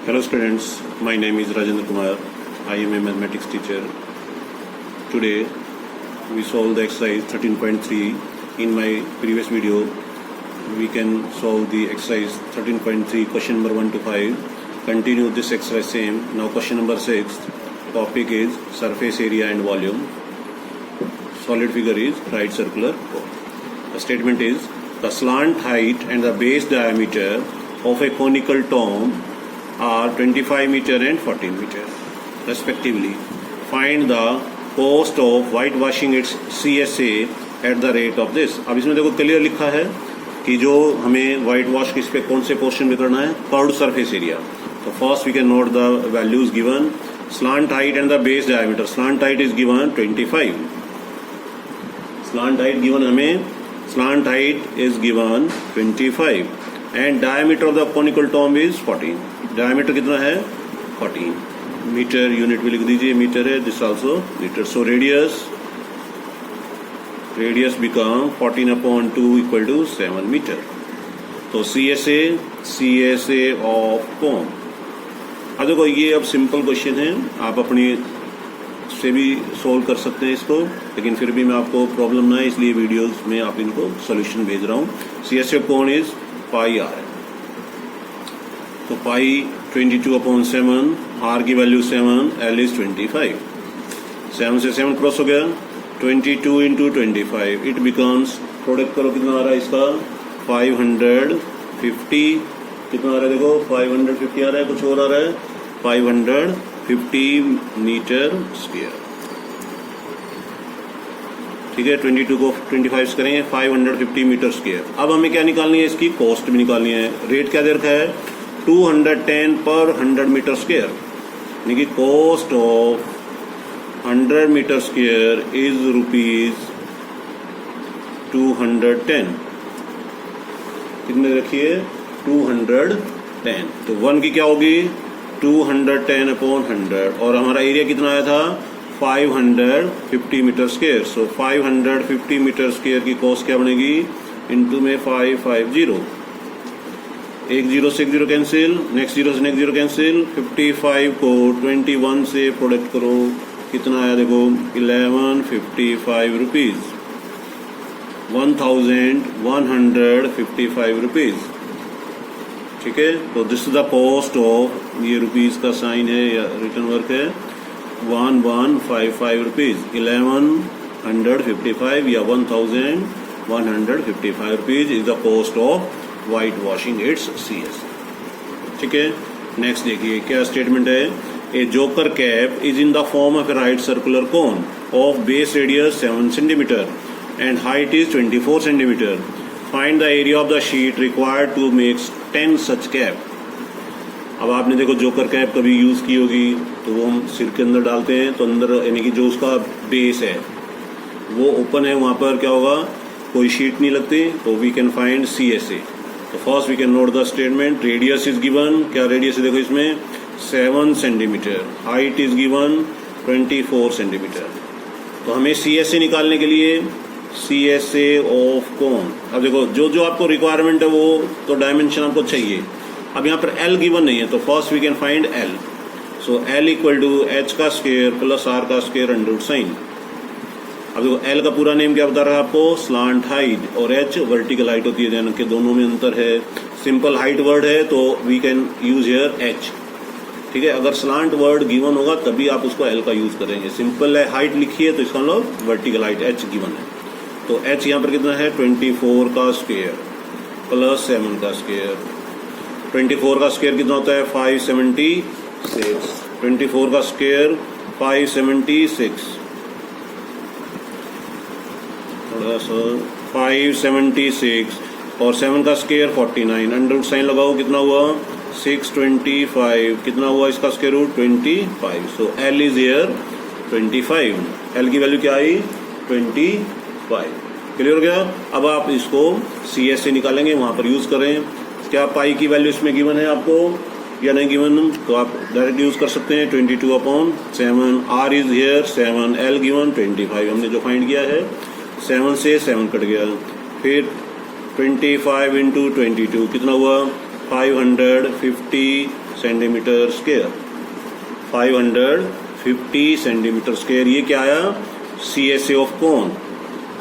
Hello students, my name is Rajendra Kumar. I am a mathematics teacher. Today we solve the exercise 13.3. In my previous video we can solve the exercise 13.3 question number 1 to 5. Continue this exercise same. Now question number 6. Topic is surface area and volume. Solid figure is right circular cone. The statement is the slant height and the base diameter of a conical tomb are 25 meter and 14 meter respectively. Find the cost of whitewashing its CSA at the rate of this. अब इसमें देखो clear लिखा है कि जो हमें white wash किस पे कौन से पोर्शन में करना है, कर्व्ड सरफेस एरिया. तो first we can note the values given. Slant height and the base diameter. Slant height is given 25. Slant height given हमें, slant height is given 25 and diameter of the conical tomb is 14. Diameter कितना है 14 metre. Unit भी लिख दीजिए, metre है. This also metre. So radius become 14/2 equal to 7 metre. तो CSA of cone. अब देखो ये अब सिंपल क्वेश्चन है, आप अपनी से भी सोल्व कर सकते हैं इसको, लेकिन फिर भी मैं आपको प्रॉब्लम ना है इसलिए वीडियोस में आप इनको सोल्यूशन भेज रहा हूँ. CSA of cone is pi r. तो पाई 22/7, आर की वैल्यू 7, एल इज 25. 7 से 7 क्रॉस हो गया. 22 इंटू 25 इट बिकम्स, प्रोडक्ट करो कितना आ रहा है इसका 550. कितना आ रहा है देखो 550 आ रहा है, कुछ और आ रहा है 550 मीटर स्क्वायर. ठीक है, 22 को 25 से करेंगे 550 मीटर स्क्वायर. अब हमें क्या निकालनी है, इसकी कॉस्ट भी निकालनी है. रेट क्या दे रखा है 210 पर 100 मीटर स्क्वायर, यानी कि cost of 100 metre square is rupees 210. कितने रखिए 210. तो 1 की क्या होगी 210/100 और हमारा एरिया कितना आया था 550 मीटर स्क्वायर. सो 550 मीटर स्क्वायर की कॉस्ट क्या बनेगी, इनटू में 550. एक जीरो से एक जीरो कैंसिल, नेक्स्ट जीरो से नेक्स्ट जीरो कैंसिल. 55 को 21 से प्रोडक्ट करो, कितना आया देखो 1155 रुपीज. 1155 रुपीज. ठीक है, तो this is the cost of, ये रुपीज का साइन है या रिटर्न वर्क है, 1155 रुपीज. 1155 या 1155 rupees is the cost of white washing it's CSA. ठीक है, नेक्स्ट देखिए क्या स्टेटमेंट है. A joker cap is in the form of a right circular cone of base radius 7 centimetre and height is 24 centimetre. Find the area of the sheet required to make 10 such cap. अब आपने देखो joker cap कभी use की होगी, तो वो हम सिर के अंदर डालते हैं, तो अंदर यानी कि जो उसका बेस है वो ओपन है, वहां पर क्या होगा कोई शीट नहीं लगती. तो वी कैन फाइंड CSA. तो first we can note the statement. Radius is given, क्या रेडियस है देखो इसमें 7 centimetre. Height is given 24 centimetre. तो हमें CSA निकालने के लिए CSA ऑफ कोन. अब देखो जो जो आपको रिक्वायरमेंट है वो तो डायमेंशन आपको चाहिए. अब यहाँ पर L गिवन नहीं है, तो first we can find L. So L equal to H का स्क्वायर प्लस R का स्क्वायर अंडर साइन. अब देखो L का पूरा नेम क्या बता रहा है आपको, स्लांट हाइट, और H वर्टिकल हाइट होती है. ध्यान के दोनों में अंतर है. सिंपल हाइट वर्ड है तो we can use here H. ठीक है, अगर स्लांट वर्ड गिवन होगा तभी आप उसको L का यूज करेंगे. सिंपल है हाइट लिखिए तो इसका मतलब वर्टिकल हाइट H गिवन है. तो H यहाँ पर कितना है 24 का स्क्वायर प्लस 7 का स्क्वायर. 24 का स्क्वायर कितना होता है 576. 24 का स्क्वायर 576, थोड़ा सा 576 और 7 का स्क्वायर 49. अंडर रूट साइन लगाओ, कितना हुआ 625. कितना हुआ इसका square root 25. So L is here 25. L की वैल्यू क्या आई 25. क्लियर हो गया. अब आप इसको CSA निकालेंगे, वहां पर यूज करें. क्या पाई की वैल्यू इसमें गिवन है आपको या नहीं गिवन, तो आप डायरेक्ट यूज कर सकते हैं 22/7. R is here 7, L given 25. हमने जो फाइंड किया है 7 से 7 कट गया. फिर 25 इंटू 22 कितना हुआ 550 सेंटीमीटर स्क्वायर, 550 सेंटीमीटर स्क्वायर। ये क्या आया? CSA of cone,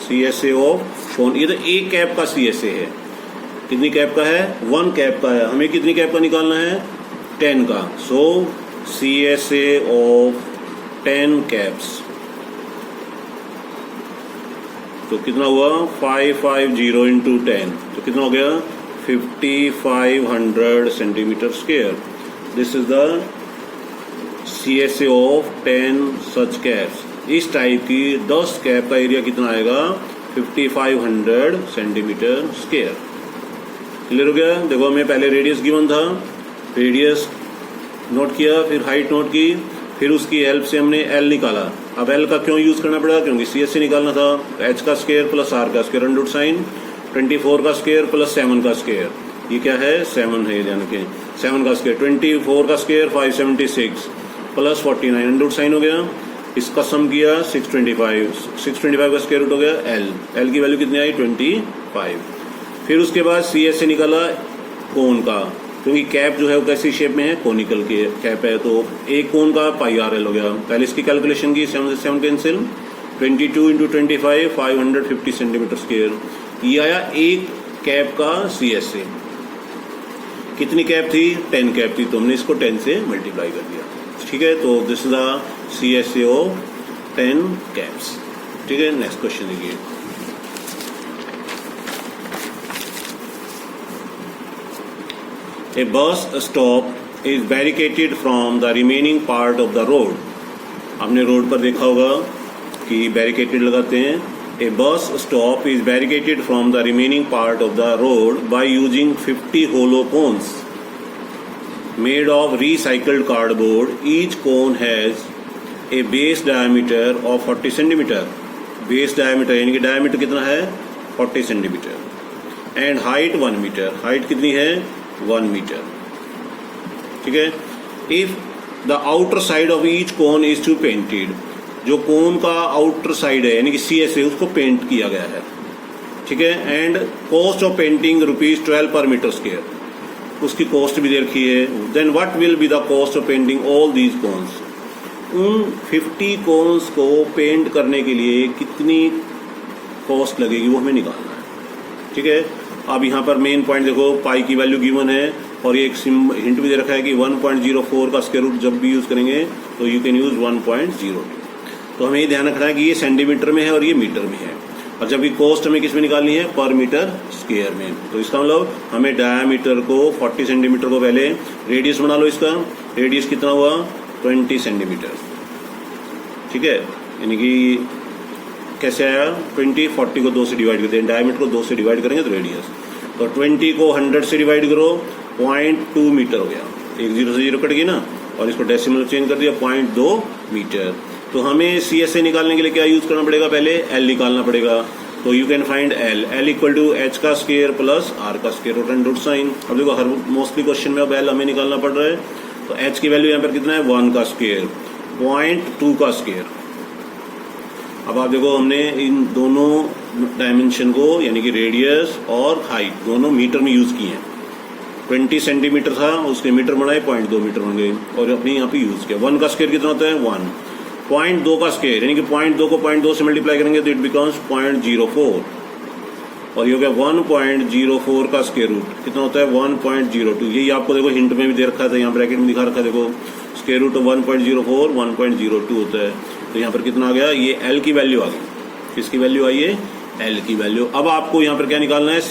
CSA of कोन। ये तो एक कैप का CSA है। कितनी कैप का है? 1 कैप का है। हमें कितनी कैप का निकालना है? 10 का। सो CSA ऑफ 10 कैप्स, तो कितना हुआ? 550 इंटू 10, तो कितना हो गया? 5500 centimetre square. This is the CSA of 10 such caps. इस टाइप की 10 कैप का एरिया कितना आएगा? 5500 सेंटीमीटर स्क्वायर। क्लियर हो गया? देखो हमें पहले रेडियस गिवन था, रेडियस नोट किया, फिर हाइट नोट की, फिर उसकी हेल्प से हमने L निकाला। अब L का क्यों यूज करना पड़ा? क्योंकि CSA निकालना था। H का स्क्वायर प्लस R का स्क्वायर अंडर रूट साइन 24 का स्क्वायर प्लस 7 का स्क्वायर। ये क्या है? 7 है, यानी कि 7 का स्क्वायर 24 का square 576 plus 49 under root sign हो गया। इसका सम किया 625 का स्क्वायर रूट हो गया L की वैल्यू कितनी आई? 25। फिर उसके बाद CSA निकाला कोन का, क्योंकि कैप जो है वो कैसी शेप में है? कोनिकल की कैप है, तो एक कोन का पाई RL हो गया। पहले इसकी कैलकुलेशन की, 7 से 7 कैंसिल, 22 इंटू 25 550 सेंटीमीटर स्क्वायर। ये आया एक कैप का CSA। कितनी कैप थी? 10 कैप थी, तो हमने इसको 10 से मल्टीप्लाई कर दिया। ठीक है, तो this is the CSA of 10 caps. ठीक है, नेक्स्ट क्वेश्चन देखिए। A bus stop is barricaded from the remaining part of the road. आपने रोड पर देखा होगा कि बैरिकेटेड लगाते हैं। A bus stop is barricaded from the remaining part of the road by using 50 hollow cones made of recycled cardboard. Each cone has a base diameter of 40 centimeter. Base diameter यानी कि diameter कितना है? 40 centimeter. And height 1 meter. Height कितनी है? 1 metre. ठीक है। If the outer side of each cone is to painted, जो cone का आउटर साइड है यानी कि CSA, उसको पेंट किया गया है। ठीक है। एंड कॉस्ट ऑफ पेंटिंग ₹12 पर मीटर स्क्वायर, उसकी कॉस्ट भी दे रखी है। Then what will be the cost of painting all these cones? उन 50 कोन्स को पेंट करने के लिए कितनी कॉस्ट लगेगी वो हमें निकालना है। ठीक है। अब यहाँ पर मेन पॉइंट देखो, पाई की वैल्यू गिवन है और ये एक हिंट भी दे रखा है कि 1.04 का स्क्वायर रूट जब भी यूज करेंगे तो यू कैन यूज 1.02। तो हमें ये ध्यान रखना है कि ये सेंटीमीटर में है और ये मीटर में है, और जब ये कॉस्ट हमें किस में निकालनी है? पर मीटर स्क्वायर में। तो इसका मतलब हमें डायामीटर को 40 सेंटीमीटर को पहले रेडियस बना लो। इसका रेडियस कितना हुआ? 20 सेंटीमीटर। ठीक है, यानी कि कैसे आया? 20, 40 को 2 से डिवाइड करते हैं, डायमीटर को 2 से डिवाइड करेंगे तो रेडियस। तो 20 को 100 से डिवाइड करो, 0.2 मीटर हो गया। एक 0 से 0 कट गई ना, और इसको डेसिमल चेंज कर दिया, 0.2 मीटर। तो हमें CSA निकालने के लिए क्या यूज करना पड़ेगा? पहले L निकालना पड़ेगा। तो you can find L equal to H का स्क्वायर प्लस R का square root and root sign. अब देखो हर मोस्टली क्वेश्चन में अब L हमें निकालना पड़ रहा है। तो H की वैल्यू यहाँ पर कितना है? 1 का स्क्वायर, 0.2 का स्क्वायर। अब आप देखो हमने इन दोनों डायमेंशन को यानी कि रेडियस और हाइट दोनों मीटर में यूज किए हैं। 20 सेंटीमीटर था, उसके मीटर बनाए 0.2 मीटर बन गए, और अपने यहाँ पे यूज किया। 1 का स्क्वायर कितना होता है? 1। 0.2 का स्क्वायर यानी कि 0.2 को 0.2 से मल्टीप्लाई करेंगे तो इट बिकम्स 0.04, और ये हो गया 1.04 का स्क्वायर रूट कितना होता है? 1.02। यही आपको देखो हिंट में भी दे रखा था, यहाँ ब्रैकेट में दिखा रखा है। देखो स्क्वायर रूट 1.04 1.02 होता है। तो यहाँ पर कितना आ गया? ये L की वैल्यू आ गई। किसकी वैल्यू आई है? L की वैल्यू। अब आपको यहाँ पर क्या निकालना है?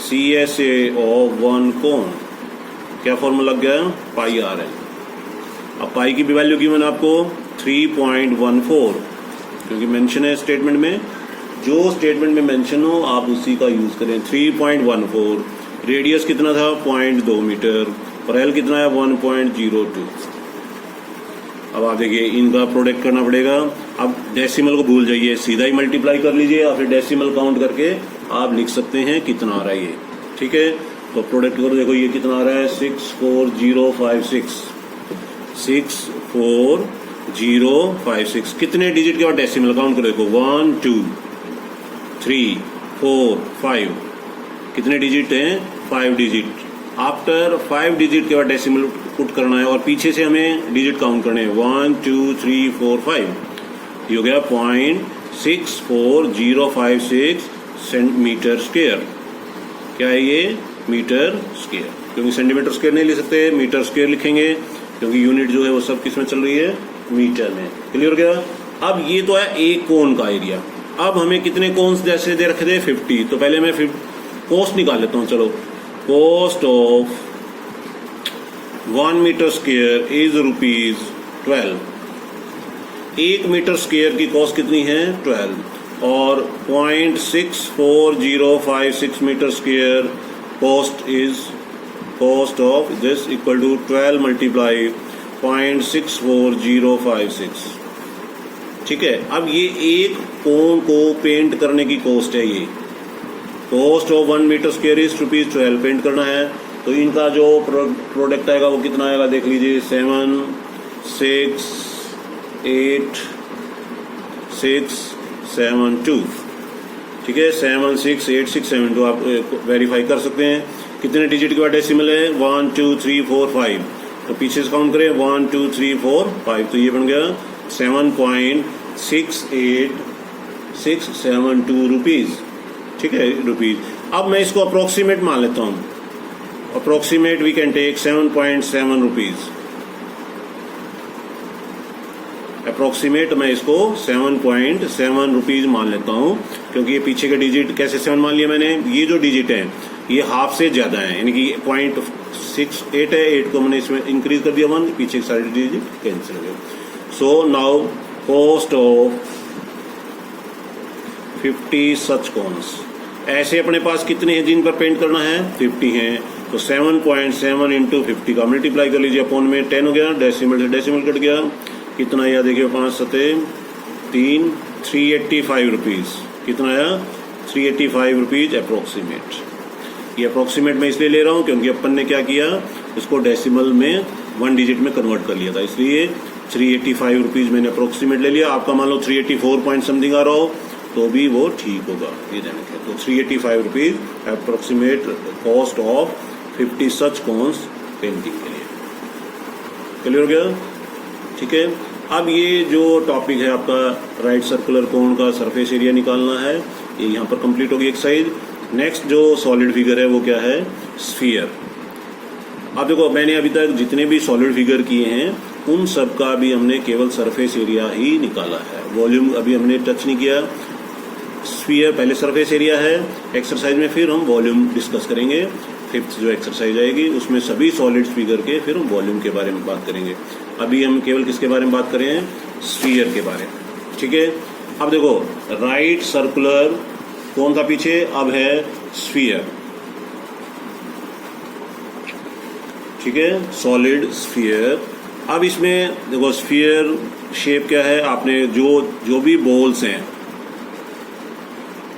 CSA ऑफ 1 कोन। क्या फॉर्मूला लग गया? पाई RL। अब पाई की भी वैल्यू गिवन आपको 3.14, क्योंकि मेंशन है स्टेटमेंट में। जो स्टेटमेंट में मेंशन हो आप उसी का यूज करें। 3.14। रेडियस कितना था? 0.2 मीटर, और L कितना है? 1.02। अब आप देखिए इनका प्रोडक्ट करना पड़ेगा। अब डेसिमल को भूल जाइए, सीधा ही मल्टीप्लाई कर लीजिए, या फिर डेसिमल काउंट करके आप लिख सकते हैं कितना आ रहा है ये। ठीक है, तो प्रोडक्ट करो। देखो ये कितना आ रहा है? 64056। 64056 कितने डिजिट के बाद डेसिमल काउंट करो। देखो 1 2 3 4 5 कितने डिजिट हैं? 5 डिजिट, आफ्टर 5 डिजिट के बाद डेसिमल पुट करना है और पीछे से हमें डिजिट काउंट करने हैं 1 2 3 4 5। ये हो गया 0.64056 सेंटीमीटर स्क्वायर। क्या है ये? मीटर स्क्वायर, क्योंकि सेंटीमीटर स्क्वायर नहीं ले सकते, मीटर स्क्वायर लिखेंगे क्योंकि यूनिट जो है वो सब किस में चल रही है? मीटर में। क्लियर हो गया? अब ये तो है एक कोन का एरिया। अब हमें कितने कोन्स जैसे दे रखे थे? 50। तो पहले मैं कोस्ट निकाल लेता हूँ। चलो, cost of 1 metre square is ₹12। 1 metre square की कॉस्ट कितनी है? 12। और 0.64056 metre square cost of this equal to 12 multiply 0.64056। ठीक है। अब ये एक कोन को पेंट करने की कॉस्ट है। ये cost of 1 metre square is ₹12 paint करना है। तो इनका जो प्रोडक्ट आएगा वो कितना आएगा? देख लीजिए, 7 6 8 6 7 2। ठीक है, 7 6 8 6 7 2 आप वेरीफाई कर सकते हैं। कितने डिजिट के बाद डेसिमल है? 1 2 3 4 5। तो पीछे से काउंट करें 1 2 3 4 5। तो ये बन गया 7.68672 रुपीज। ठीक है, रुपीज। अब मैं इसको अप्रोक्सीमेट मान लेता हूँ। Approximate we can take 7.7 rupees. Approximate मैं इसको 7.7 रुपीज मान लेता हूँ, क्योंकि ये पीछे के डिजिट कैसे 7 मान लिया मैंने? ये जो डिजिट है ये हाफ से ज्यादा है, यानी कि 0.68 है। 8 को मैंने इसमें इंक्रीज कर दिया 1, पीछे के सारे डिजिट कैंसिल हो गए। So now cost of 50 such cons. ऐसे अपने पास कितने हैं जिन पर पेंट करना है? 50 हैं। तो 7.7 इंटू 50 का मल्टीप्लाई कर लीजिए, अपॉन में 10 हो गया, डेसिमल से डेसिमल कट गया। कितना आया? देखिए, 5 7 3 385 रुपीज। कितना आया? 385 रुपीज अप्रोक्सीमेट। ये अप्रोक्सीमेट मैं इसलिए ले रहा हूँ क्योंकि अपन ने क्या किया, इसको डेसिमल में 1 डिजिट में कन्वर्ट कर लिया था, इसलिए 385 रुपीज मैंने अप्रोक्सीमेट ले लिया। आपका मान लो 384 पॉइंट समथिंग आ रहा हो तो भी वो ठीक होगा, ये जाने के। तो 385 rupees approximate cost of 50 such cons painting के लिए। क्लियर हो गया? ठीक है। अब ये जो टॉपिक है आपका राइट सर्कुलर कोन का सरफेस एरिया निकालना है, ये यहाँ पर कंप्लीट होगी एक्सरसाइज। नेक्स्ट जो सॉलिड फिगर है वो क्या है? स्फीयर। अब देखो, मैंने अभी तक जितने भी सॉलिड फिगर किए हैं उन सब का भी हमने केवल सरफेस एरिया ही निकाला है, वॉल्यूम अभी हमने टच नहीं किया। स्फीयर पहले सरफेस एरिया है एक्सरसाइज में, फिर हम वॉल्यूम डिस्कस करेंगे। 5th जो एक्सरसाइज आएगी उसमें सभी सॉलिड फिगर के फिर हम वॉल्यूम के बारे में बात करेंगे। अभी हम केवल किसके बारे में बात करें? स्फीयर के बारे में। ठीक है। अब देखो, राइट सर्कुलर कौन था पीछे? अब है स्फीयर। ठीक है, सॉलिड स्फीयर। अब इसमें देखो, स्फीयर शेप क्या है? आपने जो भी बॉल्स हैं,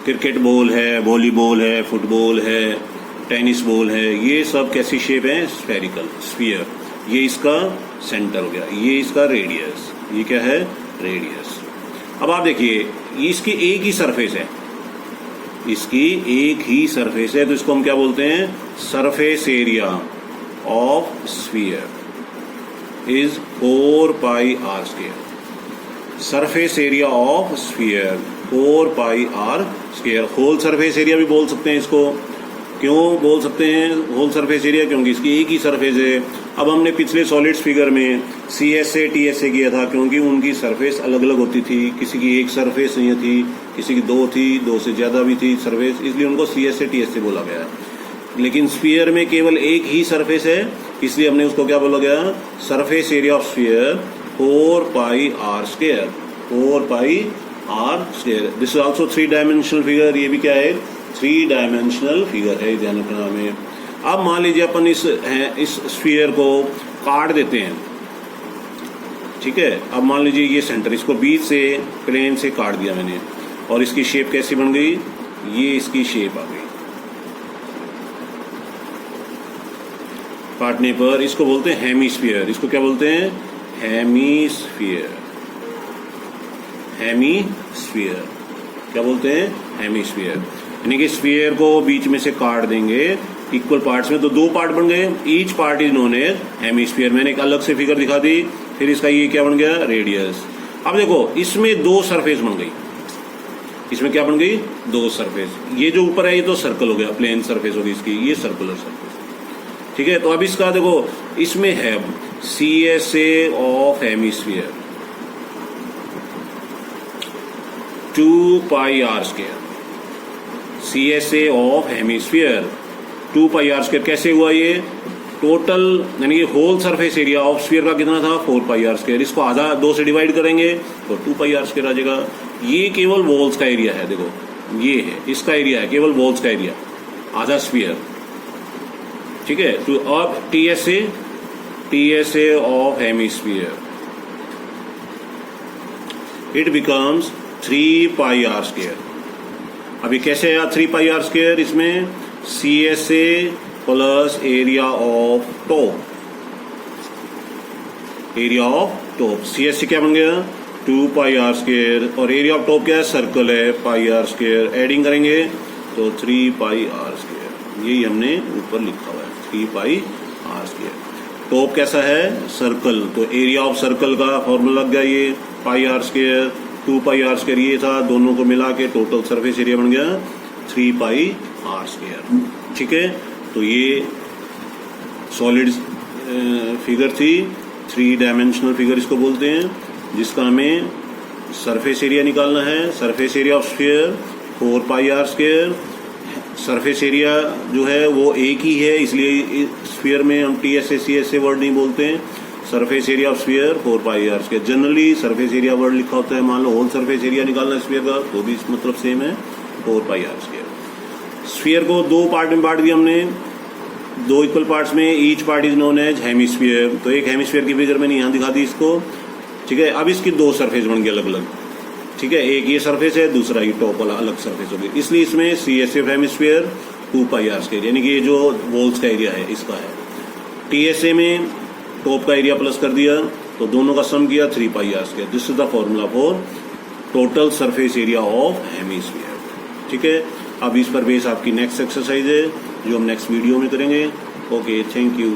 क्रिकेट बॉल है, वॉलीबॉल है, फुटबॉल है, टेनिस बॉल है, ये सब कैसी शेप है? Spherical sphere. ये इसका सेंटर हो गया, ये इसका रेडियस, ये क्या है? रेडियस। अब आप देखिए, इसकी एक ही सरफेस है, इसकी एक ही सरफेस है, तो इसको हम क्या बोलते हैं? Surface area of sphere is 4πr²। Surface area of sphere 4πr²। Whole surface area भी बोल सकते हैं इसको। क्यों बोल सकते हैं होल सरफेस एरिया? क्योंकि इसकी एक ही सरफेस है। अब हमने पिछले सॉलिड्स फिगर में CS से TS से किया था, क्योंकि उनकी सरफेस अलग अलग होती थी। किसी की एक सरफेस नहीं थी, किसी की 2 थी, 2 से ज़्यादा भी थी सरफेस, इसलिए उनको CS से TS से बोला गया। लेकिन स्फीयर में केवल एक ही सरफेस है, इसलिए हमने उसको क्या बोला गया? Surface area of sphere 4πr²। 4πr²। This is also 3 dimensional figure. ये भी क्या है? 3 डायमेंशनल फिगर है, ध्यान रखना हमें। अब मान लीजिए अपन इस स्फीयर को काट देते हैं। ठीक है। अब मान लीजिए ये सेंटर, इसको बीच से प्लेन से काट दिया मैंने, और इसकी शेप कैसी बन गई? ये इसकी शेप आ गई। काटने पर इसको बोलते हैं हेमीस्फीयर। इसको क्या बोलते हैं? हेमीस्फीयर। हेमीस्फीयर क्या बोलते हैं? हेमीस्फीयर। यानी कि स्फीयर को बीच में से काट देंगे इक्वल पार्ट्स में, तो दो पार्ट बन गए, each part is known as hemisphere. मैंने एक अलग से फिगर दिखा दी, फिर इसका ये क्या बन गया, रेडियस। अब देखो इसमें दो सरफेस बन गई, इसमें क्या बन गई, दो सरफेस। ये जो ऊपर है ये तो सर्कल हो गया, प्लेन सरफेस होगी इसकी, ये सर्कुलर सरफेस, ठीक है। तो अब इसका देखो इसमें है CSA of hemisphere 2 pi r square, CSA of hemisphere 2 pi r square. कैसे हुआ ये, टोटल यानी कि whole surface area of sphere का कितना था, 4 पाई आर स्क्वायर। इसको आधा 2 से डिवाइड करेंगे तो 2 पाई आर स्क्वायर आ जाएगा। ये केवल वॉल्स का एरिया है, देखो ये है इसका एरिया है, केवल वॉल्स का एरिया, आधा स्फीयर, ठीक है। तो अब TSA of hemisphere it becomes 3 pi r square. अभी कैसे आया 3 पाई आर स्क्वायर, इसमें CSA plus area of top, area of top, CSA क्या बन गया 2 पाई आर स्क्वायर, और एरिया ऑफ टॉप क्या है, सर्कल है, पाई आर स्क्वायर। एडिंग करेंगे तो 3 पाई आर स्क्वायर, यही हमने ऊपर लिखा हुआ है 3 पाई आर स्क्वायर। टॉप कैसा है, सर्कल, तो एरिया ऑफ सर्कल का फॉर्मूला लग गया ये pi r square, 2 pi r square ये था, दोनों को मिला के टोटल सरफेस एरिया बन गया 3 पाई आर स्क्वायर, ठीक है। तो ये सॉलिड फिगर थी, 3 डायमेंशनल फिगर इसको बोलते हैं, जिसका हमें सरफेस एरिया निकालना है। Surface area of sphere 4 pi r square. Surface area जो है वो एक ही है, इसलिए स्फीयर में हम TSA CSA वर्ड नहीं बोलते हैं। Surface area of sphere 4 pi r square. Generally surface area word लिखा होता है, मान लो होल सरफेस एरिया निकालना है स्फीयर का, तो भी मतलब सेम है 4 पाई आर स्क्वायर। स्फीयर को दो पार्ट में बांट दिया हमने, 2 इक्वल पार्ट्स में, each part is known as hemisphere. तो एक हेमिस्फीयर की फिगर मैंने यहाँ दिखा दी इसको, ठीक है। अब इसकी 2 सरफेस बन गई अलग अलग, ठीक है। एक ये सरफेस है, दूसरा ये टॉप वाला अलग सरफेस हो गया, इसलिए इसमें CSA hemisphere 2 pi r square, यानी कि ये जो वॉल्स का एरिया है इसका है। TSA में टॉप का एरिया प्लस कर दिया, तो दोनों का सम किया 3 pi r square. This is the formula for total surface area of hemisphere, ठीक है। अब इस पर बेस आपकी नेक्स्ट एक्सरसाइज है जो हम नेक्स्ट वीडियो में करेंगे। Okay, thank you.